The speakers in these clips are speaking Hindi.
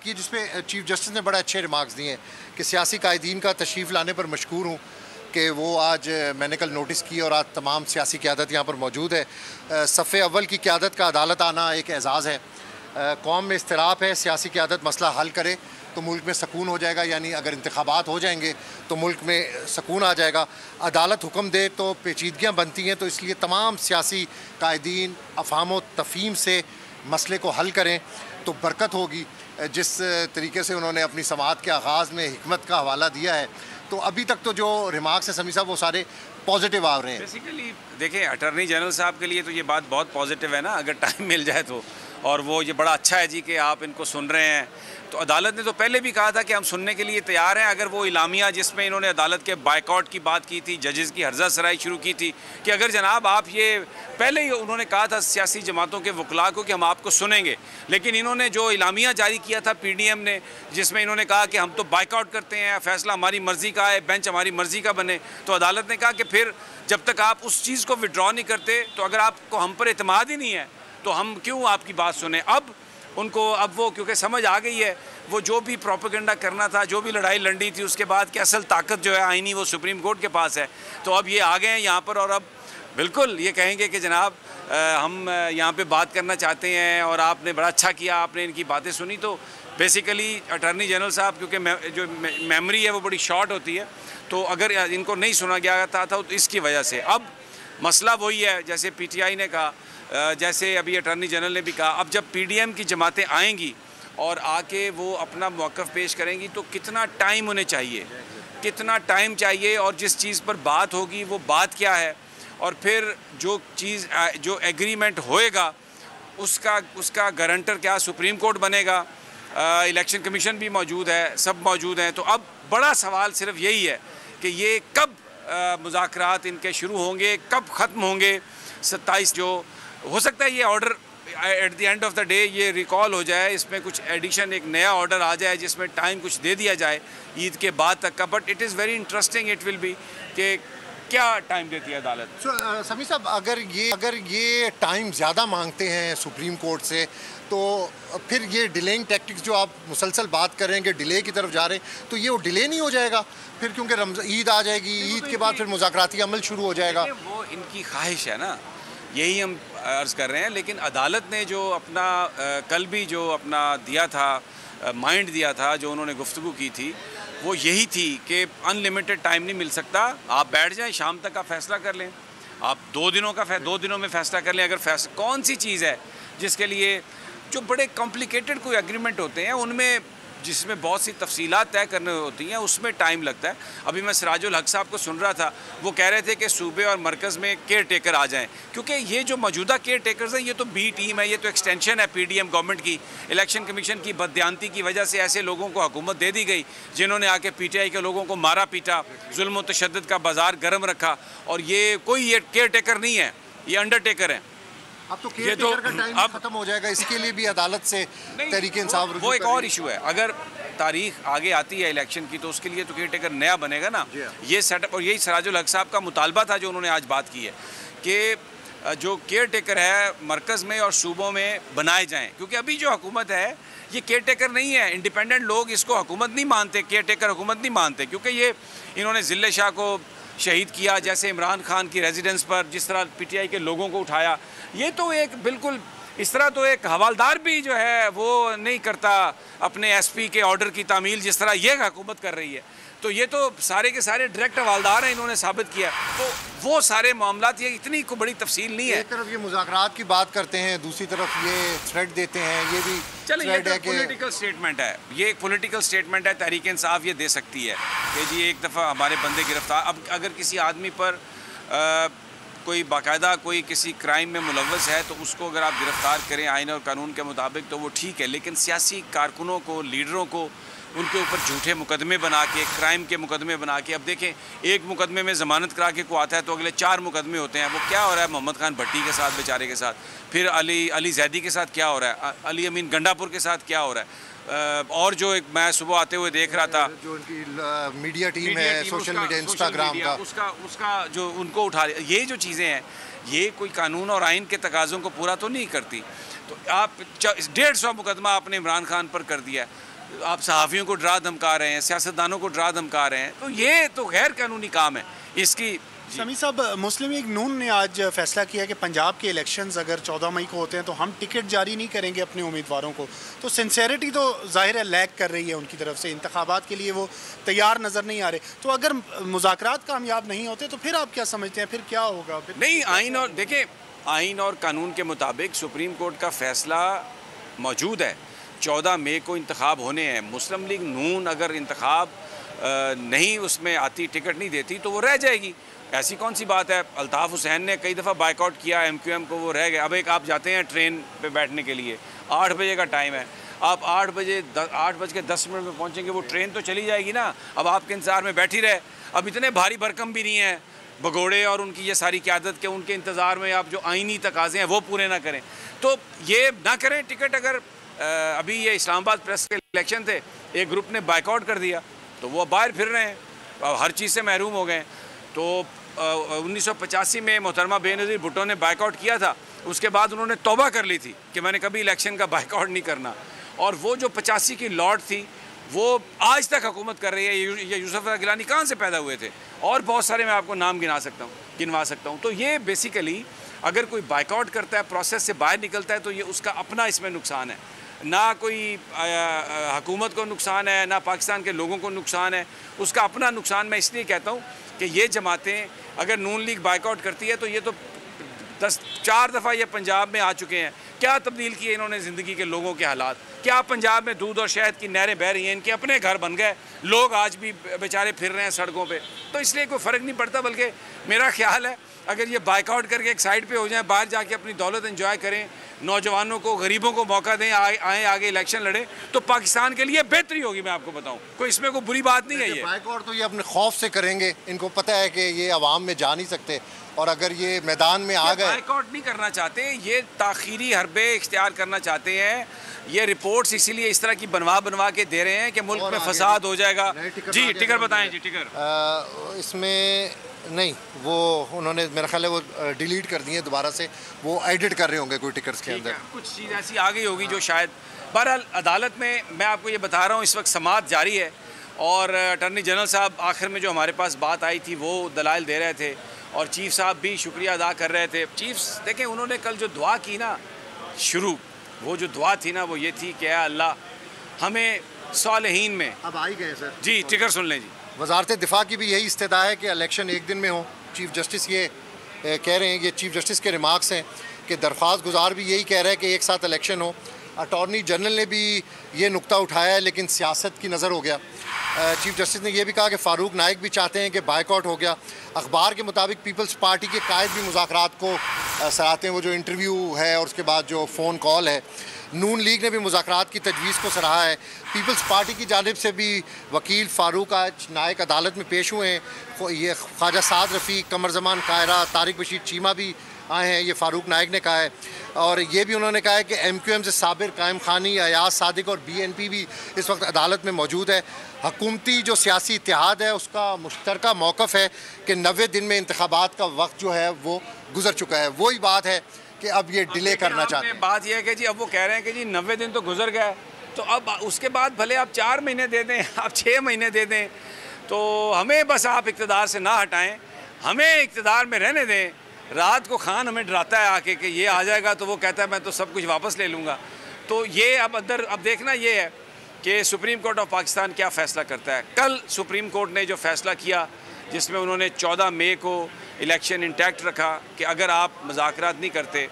की जिसमें चीफ जस्टिस ने बड़े अच्छे रिमार्क्स दिए हैं कि सियासी कायदीन का तशरीफ़ लाने पर मशकूर हूँ कि वो आज मैंने कल नोटिस की और आज तमाम सियासी क़यादत यहाँ पर मौजूद है। सफ़े अव्वल की क़यादत का अदालत आना एक एज़ाज़ है। कौम में इस्तिराब है, सियासी क़यादत मसला हल करे तो मुल्क में सकून हो जाएगा, यानी अगर इंतखाबात हो जाएंगे तो मुल्क में सकून आ जाएगा। अदालत हुक्म दे तो पेचीदगियाँ बनती हैं, तो इसलिए तमाम सियासी कायदीन अफ़हाम व तफ़हीम से मसले को हल करें तो बरकत होगी। जिस तरीके से उन्होंने अपनी समाअत के आगाज़ में हिकमत का हवाला दिया है, तो अभी तक तो जो रिमार्क्स है समी साहब वो सारे पॉजिटिव आ रहे हैं। बेसिकली देखिए, अटॉर्नी जनरल साहब के लिए तो ये बात बहुत पॉजिटिव है ना, अगर टाइम मिल जाए तो। और वो ये बड़ा अच्छा है जी कि आप इनको सुन रहे हैं। तो अदालत ने तो पहले भी कहा था कि हम सुनने के लिए तैयार हैं। अगर वो इलामिया जिसमें इन्होंने अदालत के बायकॉट की बात की थी, जजेस की हर्जा सराई शुरू की थी कि अगर जनाब आप ये पहले ही उन्होंने कहा था सियासी जमातों के वकला को कि हम आपको सुनेंगे, लेकिन इन्होंने जो इलामिया जारी किया था पीडीएम ने, जिसमें इन्होंने कहा कि हम तो बायकॉट करते हैं, फैसला हमारी मर्ज़ी का है, बेंच हमारी मर्ज़ी का बने, तो अदालत ने कहा कि फिर जब तक आप उस चीज़ को विड्रॉ नहीं करते, तो अगर आपको हम पर एतमाद ही नहीं है तो हम क्यों आपकी बात सुने। अब वो क्योंकि समझ आ गई है, वो जो भी प्रोपेगेंडा करना था, जो भी लड़ाई लड़ी थी, उसके बाद की असल ताकत जो है आईनी वो सुप्रीम कोर्ट के पास है। तो अब ये आ गए हैं यहाँ पर और अब बिल्कुल ये कहेंगे कि जनाब हम यहाँ पे बात करना चाहते हैं और आपने बड़ा अच्छा किया, आपने इनकी बातें सुनी। तो बेसिकली अटॉर्नी जनरल साहब क्योंकि जो मेमोरी है वो बड़ी शॉर्ट होती है, तो अगर इनको नहीं सुना गया था तो इसकी वजह से अब मसला वही है जैसे पीटीआई ने कहा, जैसे अभी अटॉर्नी जनरल ने भी कहा, अब जब पीडीएम की जमातें आएंगी और आके वो अपना मौक़िफ़ पेश करेंगी तो कितना टाइम उन्हें चाहिए, कितना टाइम चाहिए और जिस चीज़ पर बात होगी वो बात क्या है, और फिर जो एग्रीमेंट होएगा उसका गारंटर क्या सुप्रीम कोर्ट बनेगा, इलेक्शन कमीशन भी मौजूद है, सब मौजूद हैं। तो अब बड़ा सवाल सिर्फ यही है कि ये कब मुज़ाकरात इनके शुरू होंगे, कब ख़त्म होंगे। 27 जो हो सकता है ये order at the end of the day ये रिकॉल हो जाए, इसमें कुछ एडिशन, एक नया ऑर्डर आ जाए जिसमें टाइम कुछ दे दिया जाए ईद के बाद तक का। But it is very interesting it will be कि क्या टाइम देती है अदालत। समी साहब, अगर ये टाइम ज़्यादा मांगते हैं सुप्रीम कोर्ट से, तो फिर ये डिलेइंग टैक्टिक्स जो आप मुसलसल बात कर रहे हैं कि डिले की तरफ जा रहे हैं, तो ये वो डिले नहीं हो जाएगा फिर, क्योंकि ईद आ जाएगी, ईद के बाद फिर मुज़ाकराती अमल शुरू हो जाएगा। वो इनकी ख्वाहिश है ना, यही हम अर्ज़ कर रहे हैं। लेकिन अदालत ने जो अपना कल भी जो अपना दिया था, माइंड दिया था, जो उन्होंने गुफ्तगू की थी, वो यही थी कि अनलिमिटेड टाइम नहीं मिल सकता, आप बैठ जाएं, शाम तक आप फैसला कर लें, आप 2 दिनों में फैसला कर लें। अगर कौन सी चीज़ है जिसके लिए जो बड़े कॉम्प्लिकेटेड कोई एग्रीमेंट होते हैं उनमें जिसमें बहुत सी तफसीलात तय करने होती हैं उसमें टाइम लगता है। अभी मैं सिराजुल हक साहब को सुन रहा था, वो कह रहे थे कि सूबे और मरकज़ में केयर टेकर आ जाएं, क्योंकि ये जो मौजूदा केयर टेकर्स हैं ये तो बी टीम है, ये तो एक्सटेंशन है पीडीएम गवर्नमेंट की। इलेक्शन कमीशन की बददियानती की वजह से ऐसे लोगों को हुकूमत दे दी गई जिन्होंने आके पीटीआई के लोगों को मारा पीटा, जुल्म व तशद्दुद का बाजार गर्म रखा। और ये केयर टेकर नहीं है, ये अंडरटेकर हैं। अब तो केयर टेकर का टाइम खत्म हो जाएगा, इसके लिए भी अदालत से तहरीक इंसाफ वो एक और इशू है। अगर तारीख आगे आती है इलेक्शन की तो उसके लिए तो केयर टेकर नया बनेगा ना, ये सेटअप। और यही सिराजुल हक साहब का मुतालबा था जो उन्होंने आज बात की है कि जो केयर टेकर है मरकज़ में और सूबों में बनाए जाएं, क्योंकि अभी जो हुकूमत है ये केयर टेकर नहीं है। इंडिपेंडेंट लोग इसको हुकूमत नहीं मानते, केयर टेकर हुकूमत नहीं मानते, क्योंकि ये इन्होंने ज़िले शाह को शहीद किया, जैसे इमरान खान की रेजिडेंस पर जिस तरह पीटीआई के लोगों को उठाया, ये तो एक बिल्कुल इस तरह तो एक हवालदार भी जो है वो नहीं करता अपने एसपी के ऑर्डर की तामील जिस तरह ये हुकूमत कर रही है। तो ये तो सारे के सारे डायरेक्ट हवालदार हैं, इन्होंने साबित किया। तो वो सारे मामलात, ये इतनी को बड़ी तफसील नहीं है। एक तरफ ये मुज़ाकरात की बात करते हैं, दूसरी तरफ ये थ्रेट देते हैं, ये भी थ्रेट है कि पॉलिटिकल स्टेटमेंट है, ये एक पॉलिटिकल स्टेटमेंट है। तहरीक इंसाफ ये दे सकती है कि जी एक दफ़ा हमारे बंदे गिरफ्तार। अब अगर किसी आदमी पर कोई बाकायदा कोई किसी क्राइम में मुलव्वस है तो उसको अगर आप गिरफ़्तार करें आइन और कानून के मुताबिक तो वो ठीक है, लेकिन सियासी कारकुनों को, लीडरों को, उनके ऊपर झूठे मुकदमे बना के, क्राइम के मुकदमे बना के, अब देखें एक मुकदमे में ज़मानत करा के को आता है तो अगले 4 मुकदमे होते हैं। वो क्या हो रहा है मोहम्मद खान भट्टी के साथ बेचारे के साथ, फिर अली जैदी के साथ क्या हो रहा है, अली अमीन गंडापुर के साथ क्या हो रहा है, और जो एक मैं सुबह आते हुए देख रहा था जो उनकी मीडिया टीम है, सोशल मीडिया, इंस्टाग्राम का, उसका जो उनको उठा, ये जो चीज़ें हैं ये कोई कानून और आइन के तकाज़ों को पूरा तो नहीं करती। तो आप 150 मुकदमा आपने इमरान खान पर कर दिया है, आप सहाफ़ियों को डरा धमका रहे हैं, सियासतदानों को डरा धमका रहे हैं, तो ये तो गैर कानूनी काम है। इसकी समी साहब, मुस्लिम लीग नून ने आज फैसला किया कि पंजाब के इलेक्शंस अगर 14 मई को होते हैं तो हम टिकट जारी नहीं करेंगे अपने उम्मीदवारों को। तो सिंसेरिटी तो जाहिर है लैक कर रही है उनकी तरफ से, इंतखाबात के लिए वो तैयार नज़र नहीं आ रहे। तो अगर मुज़ाकरात कामयाब नहीं होते तो फिर आप क्या समझते हैं, फिर क्या होगा? नहीं, आइन और देखें, आइन और कानून के मुताबिक सुप्रीम कोर्ट का फैसला मौजूद है, 14 मई को इंतखाब होने हैं। मुस्लिम लीग नून अगर इंतखाब नहीं उसमें आती, टिकट नहीं देती, तो वो रह जाएगी। ऐसी कौन सी बात है? अल्ताफ़ हुसैन ने कई दफ़ा बाइकआउट किया MQM को, वो रह गए। अब एक आप जाते हैं ट्रेन पे बैठने के लिए, 8 बजे का टाइम है, आप 8 बज के 10 मिनट में पहुंचेंगे, वो ट्रेन तो चली जाएगी ना। अब आपके इंतज़ार में बैठी रहे। अब इतने भारी भरकम भी नहीं है भगोड़े और उनकी ये सारी क़यादत के, उनके इंतज़ार में आप जो आइनी तकाज़े हैं वो पूरे ना करें, तो ये ना करें टिकट। अगर अभी ये इस्लामाबाद प्रेस के इलेक्शन थे, एक ग्रुप ने बाइकआउट कर दिया, तो वो बाहर फिर रहे हैं, हर चीज़ से महरूम हो गए। तो 1985 में मोहतरमा बेनज़ीर भुट्टो ने बाइकआउट किया था, उसके बाद उन्होंने तौबा कर ली थी कि मैंने कभी इलेक्शन का बाइकआउट नहीं करना। और वो जो 85 की लॉट थी वो आज तक हुकूमत कर रही है। ये यूसुफ गिलानी कहाँ से पैदा हुए थे, और बहुत सारे मैं आपको नाम गिनवा सकता हूँ। तो ये बेसिकली अगर कोई बाइकआउट करता है, प्रोसेस से बाहर निकलता है, तो ये उसका अपना इसमें नुकसान है, ना कोई हुकूमत को नुकसान है, ना पाकिस्तान के लोगों को नुकसान है, उसका अपना नुकसान। मैं इसलिए कहता हूँ कि ये जमातें अगर नून लीग बाइकआउट करती है तो ये तो 4 दफ़ा ये पंजाब में आ चुके हैं। क्या तब्दील किए इन्होंने ज़िंदगी के लोगों के हालात? क्या पंजाब में दूध और शहद की नहरें बह रही हैं, इनके अपने घर बन गए, लोग आज भी बेचारे फिर रहे हैं सड़कों पे। तो इसलिए कोई फ़र्क नहीं पड़ता, बल्कि मेरा ख्याल है अगर ये बाइकआउट करके एक साइड पे हो जाए, बाहर जाके अपनी दौलत एंजॉय करें, नौजवानों को, गरीबों को मौका दें, आए आगे इलेक्शन लड़े, तो पाकिस्तान के लिए बेहतरी होगी। मैं आपको बताऊं, कोई इसमें कोई बुरी बात नहीं है। ये बाइकआउट तो ये अपने खौफ से करेंगे, इनको पता है कि ये अवाम में जा नहीं सकते, और अगर ये मैदान में आ गए, बाइकआउट नहीं करना चाहते, ये ताखीरी हरबे इख्तियार करना चाहते हैं। ये रिपोर्ट्स इसीलिए इस तरह की बनवा के दे रहे हैं कि मुल्क में फसाद हो जाएगा। जी टिकर बताएं जी। टिकर इसमें नहीं, वो उन्होंने मेरा ख्याल है वो डिलीट कर दिए दोबारा से, वो एडिट कर रहे होंगे कोई टिकट्स के अंदर, कुछ चीज़ ऐसी आ गई होगी जो शायद। बहरहाल अदालत में मैं आपको ये बता रहा हूँ, इस वक्त समाअत जारी है, और अटॉर्नी जनरल साहब आखिर में जो हमारे पास बात आई थी वो दलाइल दे रहे थे, और चीफ साहब भी शुक्रिया अदा कर रहे थे। चीफ देखें, उन्होंने कल जो दुआ की ना शुरू, वो जो दुआ थी ना वो ये थी कि अल्लाह हमें सालिहीन में। अब आ ही गए सर जी, टिकर सुन लें जी। वजारत दिफा की भी यही इस्तदा है कि इलेक्शन एक दिन में हो। चीफ जस्टिस ये कह रहे हैं, ये चीफ जस्टिस के रिमार्क्स हैं कि दरख्वास्त गुजार भी यही कह रहा है कि एक साथ इलेक्शन हो। अटॉर्नी जनरल ने भी ये नुक्ता उठाया है, लेकिन सियासत की नज़र हो गया। चीफ जस्टिस ने यह भी कहा कि फ़ारूक नाइक भी चाहते हैं कि बाइकआउट हो गया। अखबार के मुताबिक पीपल्स पार्टी के कायद भी मुज़ाकरात को सराहते हैं, वो जो इंटरव्यू है और उसके बाद जो फ़ोन कॉल है। नून लीग ने भी मुज़ाकरात की तजवीज़ को सराहा है। पीपल्स पार्टी की जानिब से भी वकील फ़ारूक आज नाइक अदालत में पेश हुए हैं। ये ख्वाजा साद रफ़ीक, कमर ज़मान कायरा, तारिक बशीर चीमा भी आए हैं, ये फ़ारूक नाइक ने कहा है। और ये भी उन्होंने कहा है कि MQM से साबिर कायम खानी, अयाज सादिक और BNP भी इस वक्त अदालत में मौजूद है। हुकूमती जो सियासी इत्तेहाद है उसका मुश्तरका मौक़िफ़ है कि 90 दिन में इंतखाबात का वक्त जो है वो गुजर चुका है। वही बात है कि अब ये डिले करना चाहते हैं। बात यह है कि जी अब वो कह रहे हैं कि जी 90 दिन तो गुजर गए, तो अब उसके बाद भले आप 4 महीने दे दें, आप 6 महीने दे दें, तो हमें बस आप इक़्तिदार से ना हटाएं, हमें इक़्तिदार में रहने दें। रात को खान हमें डराता है आके कि ये आ जाएगा तो वो कहता है मैं तो सब कुछ वापस ले लूँगा। तो ये अब देखना ये है कि सुप्रीम कोर्ट ऑफ पाकिस्तान क्या फ़ैसला करता है। कल सुप्रीम कोर्ट ने जो फ़ैसला किया, जिसमें उन्होंने 14 मई को इलेक्शन इंटैक्ट रखा कि अगर आप मुज़ाकरात नहीं करते,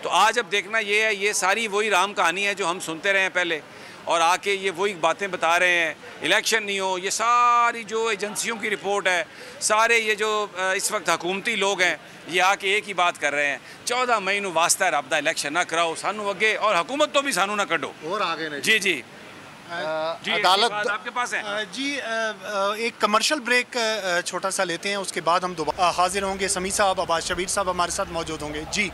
तो आज अब देखना ये है, ये सारी वही राम कहानी है जो हम सुनते रहे हैं पहले, और आके ये वही बातें बता रहे हैं, इलेक्शन नहीं हो। ये सारी जो एजेंसियों की रिपोर्ट है, सारे ये जो इस वक्त हुकूमती लोग हैं, ये आके एक ही बात कर रहे हैं, 14 मई नूं वास्ता है रब दा इलेक्शन ना कराओ, सानू अगे, और हुकूमत तो भी सानू ना कढ़ो। और आगे नहीं। जी जी अदालत आपके पास है जी। एक कमर्शियल ब्रेक छोटा सा लेते हैं, उसके बाद हम दोबारा हाजिर होंगे। समी साहब, अब्बास शबीर साहब हमारे साथ मौजूद होंगे। जी।